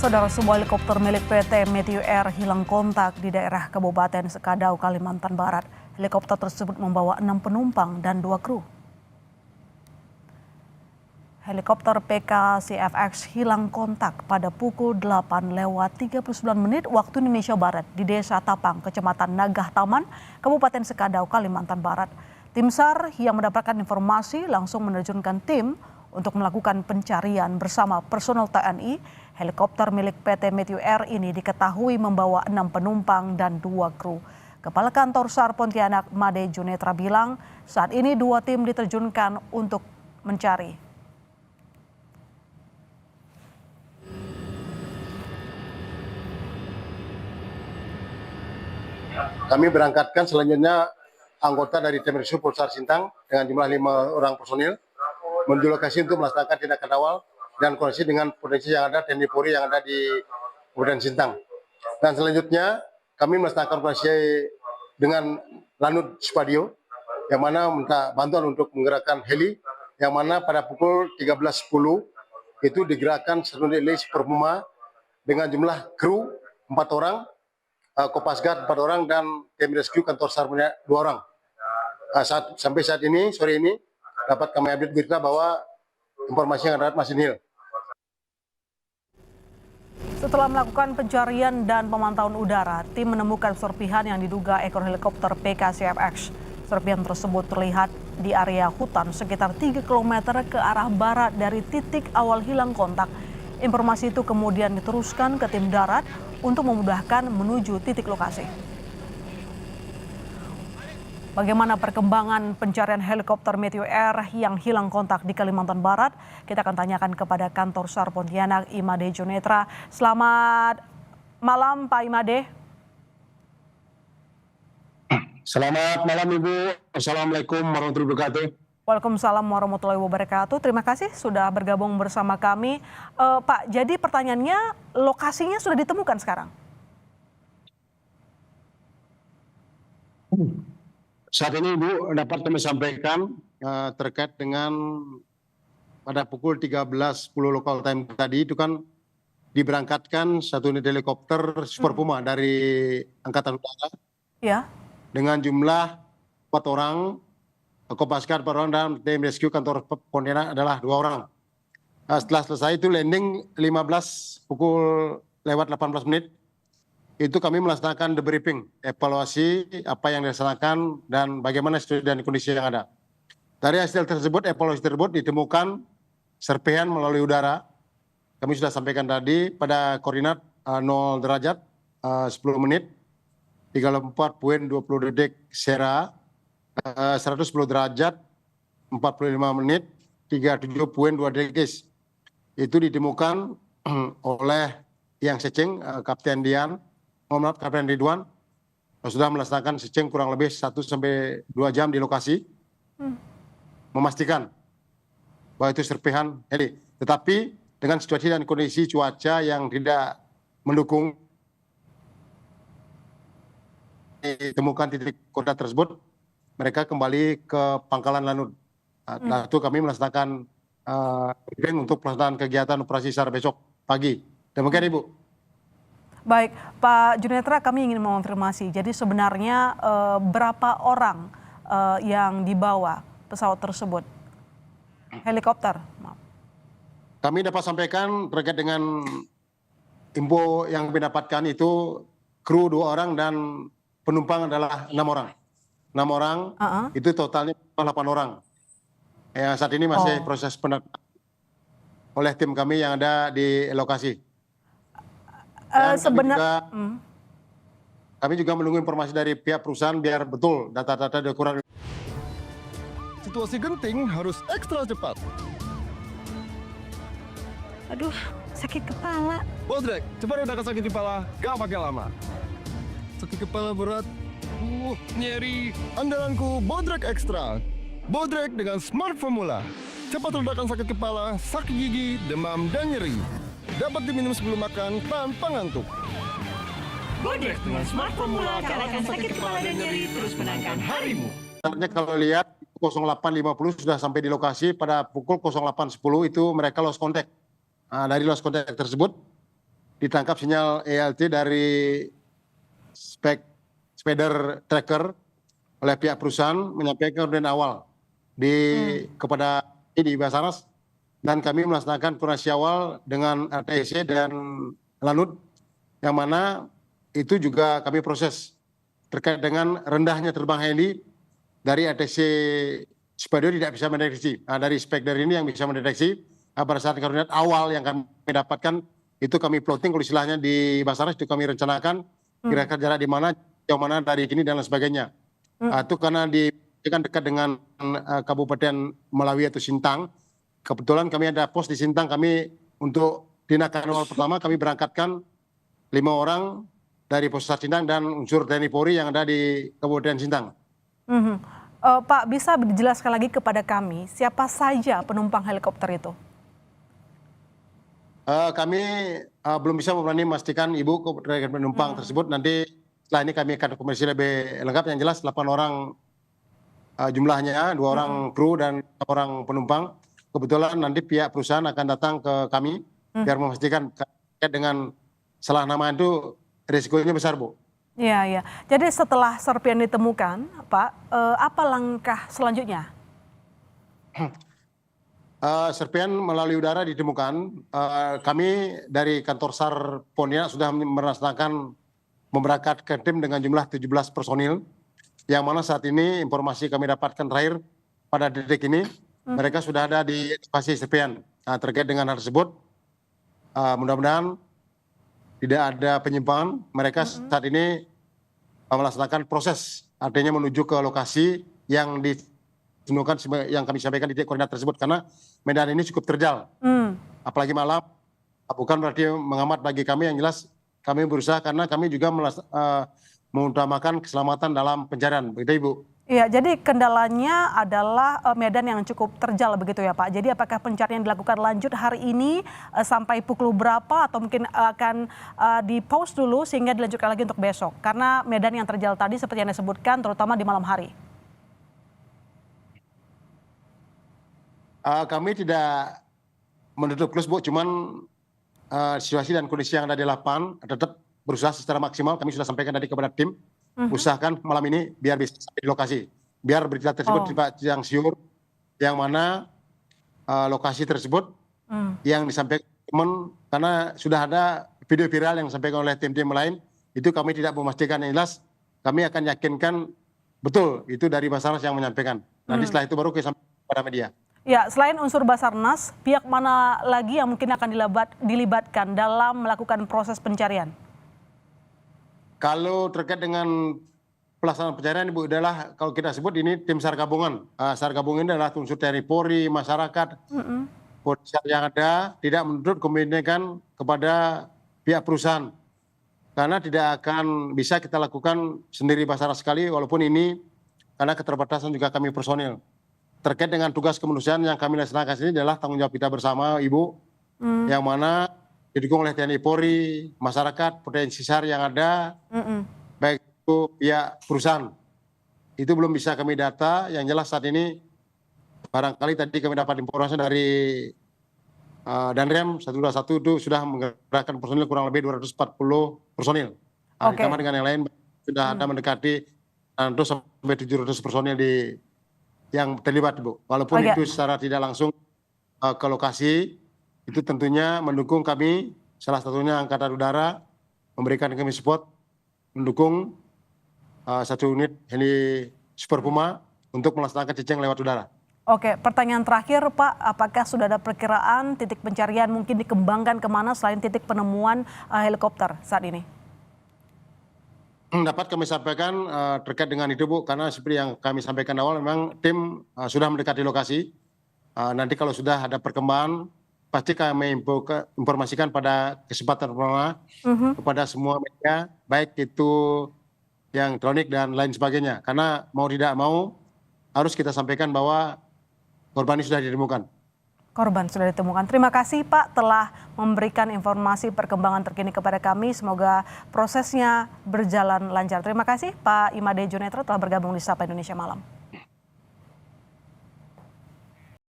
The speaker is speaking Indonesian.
Saudara, sebuah helikopter milik PT Meteor Air hilang kontak di daerah Kabupaten Sekadau, Kalimantan Barat. Helikopter tersebut membawa 6 penumpang dan 2 kru. Helikopter PKCFX hilang kontak pada pukul 8:39 waktu Indonesia Barat di Desa Tapang, Kecamatan Nagah Taman, Kabupaten Sekadau, Kalimantan Barat. Tim SAR yang mendapatkan informasi langsung menerjunkan tim untuk melakukan pencarian bersama personel TNI. Helikopter milik PT Meteor Air ini diketahui membawa 6 penumpang dan 2 kru. Kepala Kantor SAR Pontianak, Made Junetra bilang saat ini 2 tim diterjunkan untuk mencari. Kami berangkatkan selanjutnya anggota dari tim rescue Polsar Sintang dengan jumlah 5 orang personil menuju lokasi untuk melaksanakan tindakan awal dan koordinasi dengan potensi yang ada TNI Polri yang ada di Kabupaten Sintang. Dan selanjutnya kami melaksanakan koordinasi dengan Lanut Spadio yang mana minta bantuan untuk menggerakkan heli yang mana pada pukul 13.10 itu digerakkan satu heli Super Puma dengan jumlah kru 4 orang, Kopasgat 4 orang dan tim rescue kantor SAR 2 orang. Sampai saat ini, sore ini, dapat kami update berita bahwa informasi yang ada masih nihil. Setelah melakukan pencarian dan pemantauan udara, tim menemukan serpihan yang diduga ekor helikopter PKCFX. Serpihan tersebut terlihat di area hutan sekitar 3 km ke arah barat dari titik awal hilang kontak. Informasi itu kemudian diteruskan ke tim darat untuk memudahkan menuju titik lokasi. Bagaimana perkembangan pencarian helikopter Meteor Air yang hilang kontak di Kalimantan Barat? Kita akan tanyakan kepada Kantor SAR Pontianak, Imade Junetra. Selamat malam, Pak Imade. Selamat malam, Ibu. Assalamualaikum warahmatullahi wabarakatuh. Waalaikumsalam warahmatullahi wabarakatuh. Terima kasih sudah bergabung bersama kami. Pak, jadi pertanyaannya, lokasinya sudah ditemukan sekarang? Saat ini Ibu dapat kami sampaikan terkait dengan pada pukul 13.10 local time tadi itu kan diberangkatkan satu unit helikopter Super Puma dari Angkatan Udara Ya. dengan jumlah 4 orang, Kopasgat 4 orang dan tim rescue kantor Pontianak adalah 2 orang. Setelah selesai itu landing 15 pukul lewat 18 menit. Itu kami melaksanakan debriefing, evaluasi apa yang dilaksanakan dan bagaimana situasi dan kondisi yang ada. Dari hasil tersebut, evaluasi tersebut ditemukan serpihan melalui udara. Kami sudah sampaikan tadi pada koordinat 0 derajat 10 menit, 34.20 detik Sera, 110 derajat 45 menit, 37.2 detik. Itu ditemukan oleh yang secing Kapten Kapten Ridwan sudah melaksanakan seceng kurang lebih 1 sampai 2 jam di lokasi, memastikan bahwa itu serpihan heli. Tetapi dengan situasi dan kondisi cuaca yang tidak mendukung, ditemukan titik koordinat tersebut, mereka kembali ke Pangkalan Lanut. Nah, itu kami melaksanakan untuk pelaksanaan kegiatan operasi SAR besok pagi. Demikian Ibu. Baik, Pak Junetra, kami ingin mengonfirmasi. Jadi sebenarnya berapa orang yang dibawa pesawat tersebut? Helikopter, maaf. Kami dapat sampaikan terkait dengan info yang kami dapatkan itu kru 2 orang dan penumpang adalah 6 orang. 6 orang itu totalnya 8 orang. Yang saat ini masih proses pendataan oleh tim kami yang ada di lokasi. Kami juga menunggu informasi dari pihak perusahaan biar betul data-data kurang. Situasi genting harus ekstra cepat. Aduh, sakit kepala. Bodrek, cepat redakan sakit kepala, gak pakai lama. Sakit kepala berat, nyeri. Andalanku Bodrek Extra. Bodrek dengan Smart Formula. Cepat redakan sakit kepala, sakit gigi, demam, dan nyeri. Dapat diminum sebelum makan tanpa ngantuk. Bodrek dengan Smart Formula kalahkan sakit kepala dan nyeri, terus menangkan harimu. Sebenarnya kalau lihat 08.50 sudah sampai di lokasi, pada pukul 08.10 itu mereka lost contact. Dari lost contact tersebut ditangkap sinyal ELT dari spider tracker oleh pihak perusahaan menyampaikan koordinat awal kepada di Basarnas, dan kami melaksanakan koordinasi awal dengan ATC dan Lanut, yang mana itu juga kami proses terkait dengan rendahnya terbang heli dari ATC Spider tidak bisa mendeteksi. Dari spider ini yang bisa mendeteksi, pada saat koordinat awal yang kami dapatkan itu kami plotting, kalau istilahnya di Basarnas itu kami rencanakan kira-kira jarak di mana, jauh mana dari sini dan lain sebagainya. Itu karena dekat dengan Kabupaten Melawi atau Sintang. Kebetulan kami ada pos di Sintang, kami untuk tindakan awal pertama kami berangkatkan 5 orang dari pos Sintang dan unsur TNI Polri yang ada di Kabupaten Sintang. Pak, bisa dijelaskan lagi kepada kami siapa saja penumpang helikopter itu? Kami belum bisa berani memastikan Ibu terkait penumpang tersebut. Nanti setelah ini kami akan komersi lebih lengkap. Yang jelas 8 orang jumlahnya, 2 orang kru dan 1 orang penumpang. Kebetulan nanti pihak perusahaan akan datang ke kami biar memastikan terkait dengan salah nama itu risikonya besar, Bu. Iya, iya. Jadi setelah serpian ditemukan, Pak, apa langkah selanjutnya? Serpian melalui udara ditemukan. Kami dari kantor SAR Pontianak sudah melaksanakan memberangkatkan tim dengan jumlah 17 personil, yang mana saat ini informasi kami dapatkan terakhir pada detik ini mereka sudah ada di lokasi serpian. Terkait dengan hal tersebut, mudah-mudahan tidak ada penyimpangan. Mereka saat ini melaksanakan proses, artinya menuju ke lokasi yang ditentukan yang kami sampaikan di titik koordinat tersebut, karena medan ini cukup terjal, apalagi malam. Bukan berarti mengamat bagi kami, yang jelas kami berusaha karena kami juga mengutamakan keselamatan dalam pencarian, begitu Ibu. Iya, jadi kendalanya adalah medan yang cukup terjal begitu ya Pak. Jadi apakah pencarian dilakukan lanjut hari ini sampai pukul berapa, atau mungkin akan di-pause dulu sehingga dilanjutkan lagi untuk besok? Karena medan yang terjal tadi seperti yang disebutkan terutama di malam hari. Kami tidak menutup close, Bu, cuman situasi dan kondisi yang ada di lapangan tetap berusaha secara maksimal. Kami sudah sampaikan tadi kepada tim, usahakan malam ini biar bisa sampai di lokasi, biar berita tersebut yang siur, yang mana lokasi tersebut yang disampaikan teman, karena sudah ada video viral yang disampaikan oleh tim-tim lain, itu kami tidak memastikan. Yang jelas kami akan yakinkan betul itu dari Basarnas yang menyampaikan. Nanti setelah itu baru kita sampaikan kepada media. Ya, selain unsur Basarnas, pihak mana lagi yang mungkin akan dilibatkan dalam melakukan proses pencarian? Kalau terkait dengan pelaksanaan pencarian, Ibu, adalah kalau kita sebut ini tim SAR gabungan. SAR gabungan ini adalah unsur TNI Polri, masyarakat, polisi yang ada, tidak menuntut komunikasikan kepada pihak perusahaan. Karena tidak akan bisa kita lakukan sendiri Basarnas sekali, walaupun ini karena keterbatasan juga kami personil. Terkait dengan tugas kemanusiaan yang kami laksanakan ini adalah tanggung jawab kita bersama, Ibu, yang mana didukung oleh TNI Polri, masyarakat, potensi SAR yang ada, baik itu pihak perusahaan. Itu belum bisa kami data, yang jelas saat ini barangkali tadi kami dapat informasi dari Danrem 121 itu sudah menggerakkan personil kurang lebih 240 personil. Ditambah dengan yang lain sudah ada mendekati 600 sampai 700 personil yang terlibat, Bu. Walaupun itu secara tidak langsung ke lokasi, itu tentunya mendukung kami, salah satunya Angkatan Udara, memberikan kami support, mendukung 1 unit heli Super Puma untuk melaksanakan ciceng lewat udara. Oke, pertanyaan terakhir Pak, apakah sudah ada perkiraan titik pencarian mungkin dikembangkan kemana selain titik penemuan helikopter saat ini? Dapat kami sampaikan terkait dengan itu, Bu, karena seperti yang kami sampaikan awal, memang tim sudah mendekati lokasi. Nanti kalau sudah ada perkembangan, pasti kami informasikan pada kesempatan pertama kepada semua media, baik itu yang elektronik dan lain sebagainya. Karena mau tidak mau harus kita sampaikan bahwa korban ini sudah ditemukan. Korban sudah ditemukan. Terima kasih Pak telah memberikan informasi perkembangan terkini kepada kami. Semoga prosesnya berjalan lancar. Terima kasih Pak Imade Junetro telah bergabung di Sapa Indonesia Malam.